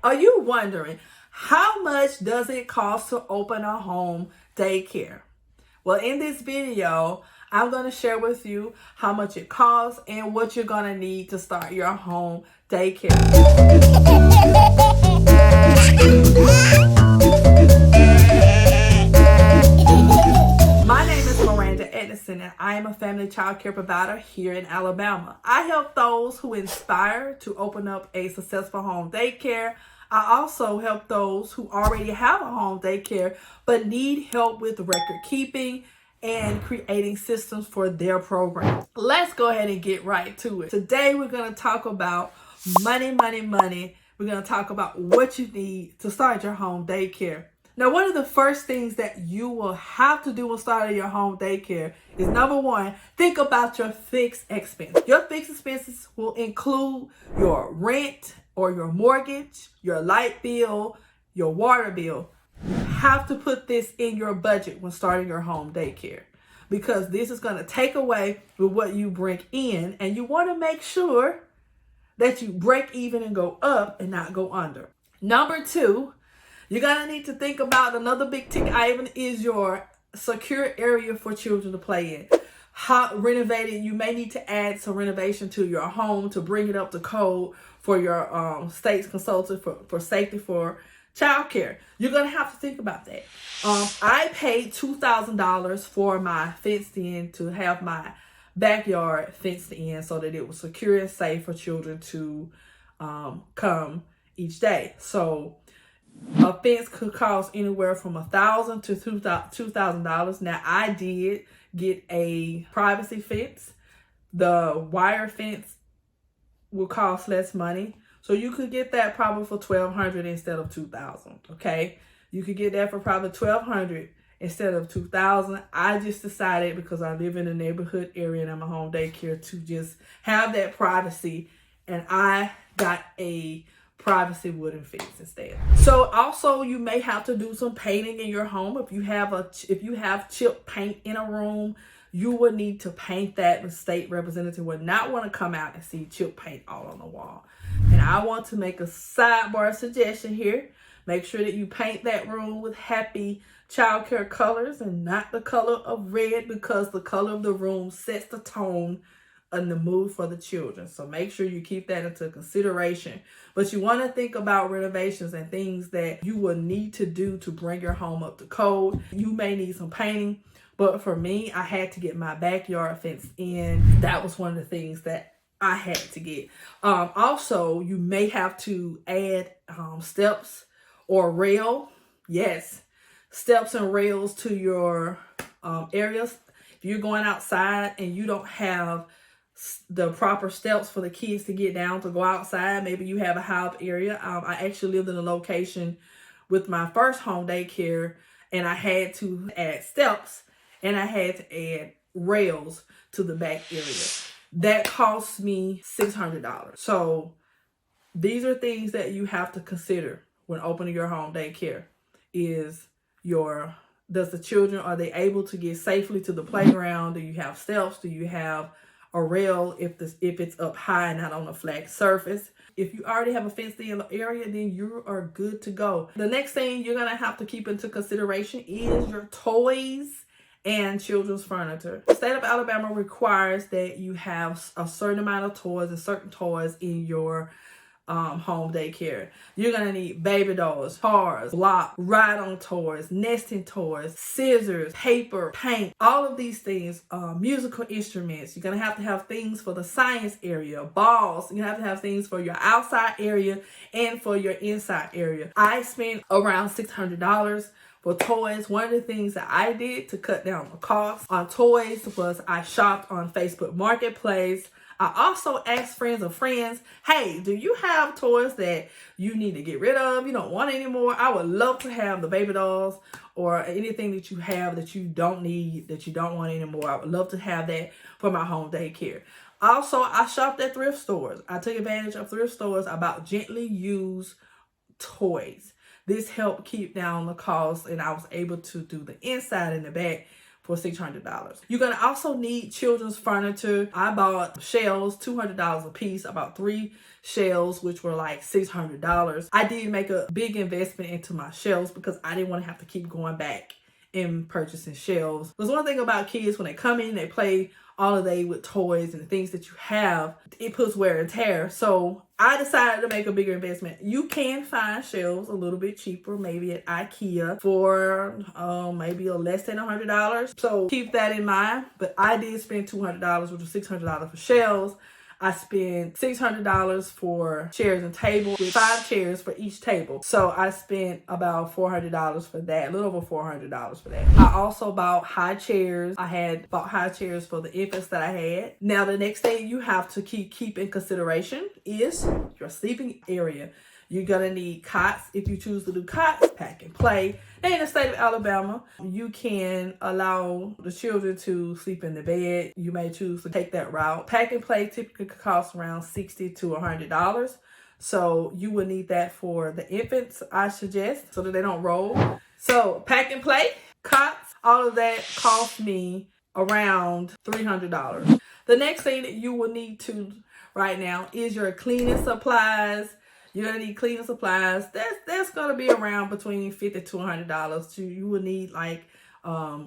Are you wondering how much does it cost to open a home daycare? Well, in this video, I'm going to share with you how much it costs and what you're going to need to start your home daycare. My name is Edison, and I am a family child care provider here in Alabama. I help those who inspire to open up a successful home daycare. I also help those who already have a home daycare but need help with record keeping and creating systems for their program. Let's go ahead and get right to it. Today we're going to talk about money. We're going to talk about what you need to start your home daycare. Now, one of the first things that you will have to do when starting your home daycare is, number one, think about your fixed expense. Your fixed expenses will include your rent or your mortgage, your light bill, your water bill. You have to put this in your budget when starting your home daycare, because this is going to take away with what you bring in, and you want to make sure that you break even and go up and not go under. Number two, you're going to need to think about another big ticket item is your secure area for children to play in. How renovated, you may need to add some renovation to your home to bring it up to code for your state's consultant for safety for childcare. You're going to have to think about that. I paid $2,000 for my fenced in, to have my backyard fenced in so that it was secure and safe for children to come each day. So a fence could cost anywhere from $1,000 to $2,000. Now, I did get a privacy fence. The wire fence will cost less money, so you could get that probably for $1,200 instead of $2,000. Okay, you could get that for probably $1,200 instead of $2,000. I just decided, because I live in a neighborhood area and I'm a home daycare, to just have that privacy, and I got a privacy wooden fence instead. So also, you may have to do some painting in your home. If you have chip paint in a room, you would need to paint that. The state representative would not want to come out and see chip paint all on the wall. And I want to make a sidebar suggestion here. Make sure that you paint that room with happy childcare colors and not the color of red, because the color of the room sets the tone and the mood for the children. So make sure you keep that into consideration. But you want to think about renovations and things that you will need to do to bring your home up to code. You may need some painting, but for me, I had to get my backyard fenced in. That was one of the things that I had to get. Also, you may have to add steps or rail. Yes, steps and rails to your areas. If you're going outside and you don't have the proper steps for the kids to get down to go outside, maybe you have a high up area. I actually lived in a location with my first home daycare, and I had to add steps and I had to add rails to the back area. That cost me $600. So these are things that you have to consider when opening your home daycare. Does the children, are they able to get safely to the playground? Do you have steps? Do you have a rail if it's up high and not on a flat surface? If you already have a fenced in area, then you are good to go. The next thing you're going to have to keep into consideration is your toys and children's furniture. The state of Alabama requires that you have a certain amount of toys and certain toys in your home daycare. You're gonna need baby dolls, cars, blocks, ride-on toys, nesting toys, scissors, paper, paint, all of these things, musical instruments. You're gonna have things for the science area, balls. You're gonna have things for your outside area and for your inside area. I spent around $600 for toys. One of the things that I did to cut down the cost on toys was I shopped on Facebook Marketplace. I also asked friends of friends, hey, do you have toys that you need to get rid of? You don't want anymore? I would love to have the baby dolls or anything that you have that you don't need, that you don't want anymore. I would love to have that for my home daycare. Also, I shopped at thrift stores. I took advantage of thrift stores. I bought gently used toys. This helped keep down the cost, and I was able to do the inside and the back for $600. You're going to also need children's furniture. I bought shelves, $200 a piece. I bought 3 shelves, which were like $600. I did make a big investment into my shelves because I didn't want to have to keep going back and purchasing shelves. There's one thing about kids, when they come in, they play all day with toys and the things that you have, it puts wear and tear. So I decided to make a bigger investment. You can find shelves a little bit cheaper, maybe at IKEA for maybe less than $100. So keep that in mind. But I did spend $200, which was $600 for shelves. I spent $600 for chairs and tables, with 5 chairs for each table. So I spent about $400 for that, a little over $400 for that. I also bought high chairs. I had bought high chairs for the infants that I had. Now, the next thing you have to keep in consideration is your sleeping area. You're gonna need cots if you choose to do cots, pack and play. And in the state of Alabama, you can allow the children to sleep in the bed. You may choose to take that route. Pack and play typically costs around $60 to $100. So you will need that for the infants, I suggest, so that they don't roll. So pack and play, cots, all of that cost me around $300. The next thing that you will need to right now is your cleaning supplies. You're gonna need cleaning supplies. That's gonna be around between $50 to $100. You will need like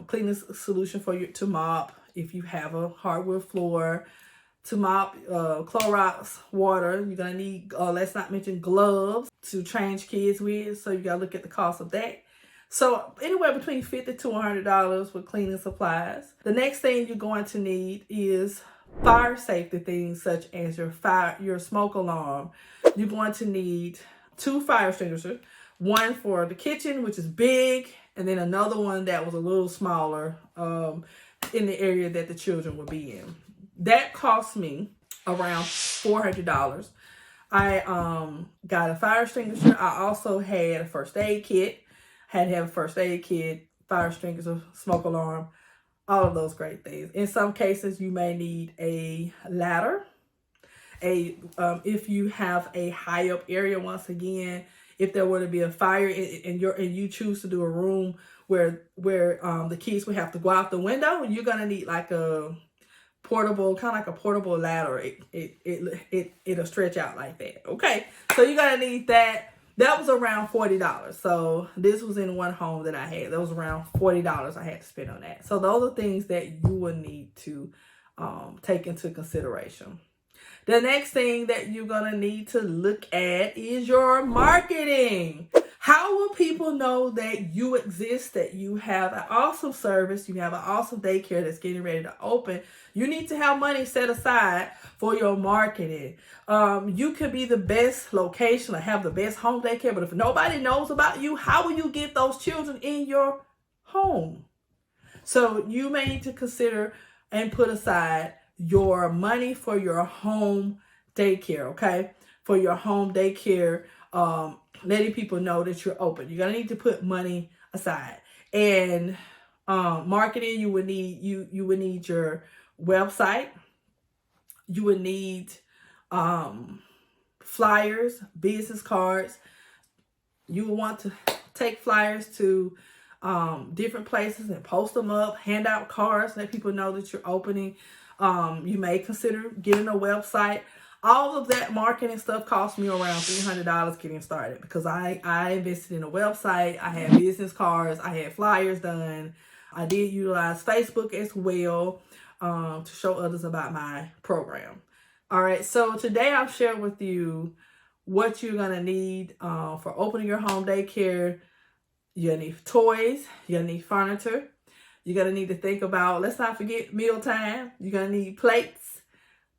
cleaning solution to mop if you have a hardwood floor, to mop Clorox water. You're gonna need let's not mention gloves to change kids with. So you gotta look at the cost of that. So anywhere between $50 to $100 with cleaning supplies. The next thing you're going to need is fire safety things such as your smoke alarm. You're going to need 2 fire extinguishers, one for the kitchen, which is big, and then another one that was a little smaller in the area that the children will be in. That cost me around $400. I got a fire extinguisher. I also had a first aid kit. Had to have a first aid kit, fire extinguisher, smoke alarm, all of those great things. In some cases, you may need a ladder. If you have a high up area, once again, if there were to be a fire and you choose to do a room where the kids would have to go out the window, you're gonna need like a portable, kind of like a portable ladder. It'll stretch out like that. Okay, so you're gonna need that. That was around $40. So this was in one home that I had. That was around $40 I had to spend on that. So those are things that you will need to take into consideration. The next thing that you're going to need to look at is your marketing. How will people know that you exist, that you have an awesome service, you have an awesome daycare that's getting ready to open? You need to have money set aside for your marketing. You could be the best location or have the best home daycare, but if nobody knows about you, how will you get those children in your home? So you may need to consider and put aside your money for your home daycare, okay? For your home daycare, letting people know that you're open. You're gonna need to put money aside. And marketing, you would need your website. You would need flyers, business cards. You will want to take flyers to different places and post them up, hand out cards, let people know that you're opening. You may consider getting a website. All of that marketing stuff cost me around $300 getting started because I invested in a website. I had business cards. I had flyers done. I did utilize Facebook as well to show others about my program. All right, so today I've shared with you what you're going to need for opening your home daycare. You're going to need toys. You're going to need furniture. You're going to need to think about, let's not forget mealtime. You're going to need plates,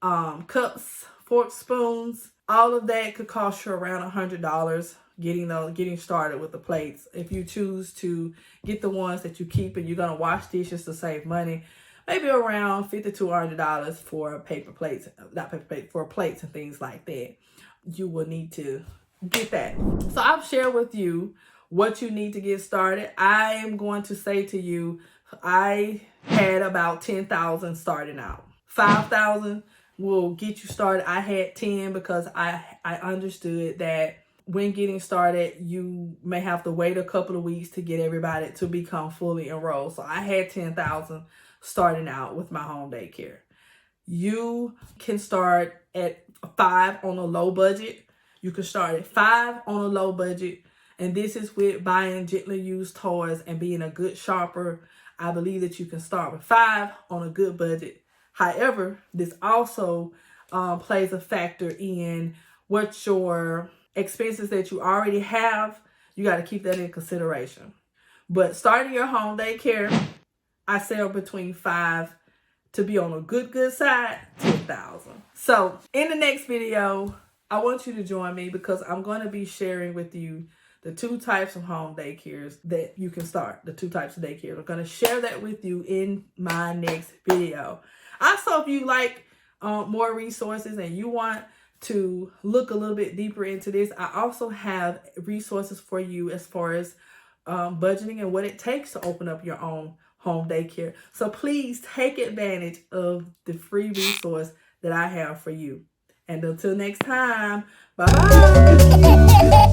cups, forks, spoons. All of that could cost you around $100 getting started with the plates. If you choose to get the ones that you keep and you're going to wash dishes to save money, maybe around $50 to $100 for paper plates, for plates and things like that. You will need to get that. So I've shared with you what you need to get started. I am going to say to you, I had about 10,000 starting out. 5,000 will get you started. I had 10 because I understood that when getting started, you may have to wait a couple of weeks to get everybody to become fully enrolled. So I had 10,000 starting out with my home daycare. You can start at 5 on a low budget. You can start at 5 on a low budget. And this is with buying gently used toys and being a good shopper. I believe that you can start with 5 on a good budget. However, this also plays a factor in what your expenses that you already have. You got to keep that in consideration. But starting your home daycare, I sell between 5 to be on a good side to 1,000. So in the next video, I want you to join me because I'm going to be sharing with you the 2 types of home daycares that you can start. The 2 types of daycares. I'm going to share that with you in my next video. Also, if you like more resources and you want to look a little bit deeper into this, I also have resources for you as far as budgeting and what it takes to open up your own home daycare. So please take advantage of the free resource that I have for you. And until next time, bye-bye.